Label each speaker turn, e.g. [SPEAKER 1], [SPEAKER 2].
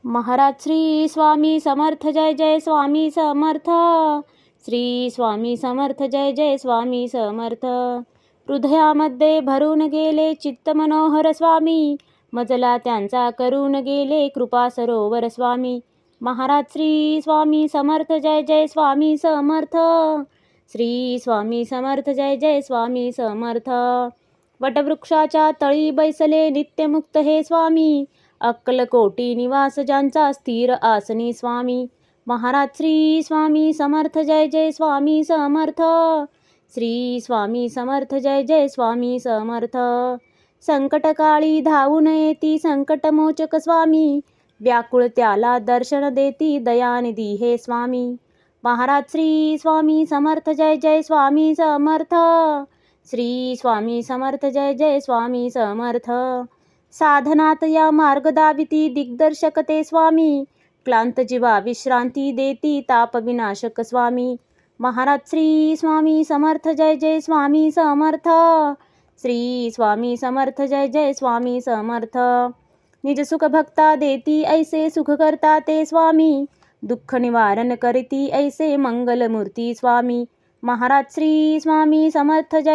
[SPEAKER 1] महाराज श्री स्वामी समर्थ जय जय स्वामी समर्थ. श्री स्वामी समर्थ जय जय स्वामी समर्थ. हृदयामध्ये भरून गेले चित्त मनोहर स्वामी, मजला त्यांचा करून गेले कृपा सरोवर स्वामी. महाराज श्री स्वामी समर्थ जय जय स्वामी समर्थ. श्री स्वामी समर्थ जय जय स्वामी समर्थ. वटवृक्षाच्या तळी बैसले नित्यमुक्त हे स्वामी, अक्कलकोटी निवास ज्यांचा स्थिर आसनी स्वामी. महाराज श्री स्वामी समर्थ जय जय स्वामी समर्थ. श्री स्वामी समर्थ जय जय स्वामी समर्थ. संकटकाळी धावून येती संकटमोचक स्वामी, व्याकुळ त्याला दर्शन देती दयानिधी हे स्वामी. महाराज श्री स्वामी समर्थ जय जय स्वामी समर्थ. श्री स्वामी समर्थ जय जय स्वामी समर्थ. साधनात या मार्ग दाविती दिग्दर्शक ते स्वामी, क्लांत जीवा विश्रांती देती ताप विनाशक स्वामी. महाराज श्री स्वामी समर्थ जय जय स्वामी समर्थ. श्री स्वामी समर्थ जय जय स्वामी समर्थ. निज सुख भक्ता देती ऐसे सुख करता ते स्वामी, दुःख निवारण करती ऐसे मंगलमूर्ती स्वामी. महाराज श्री स्वामी समर्थ जय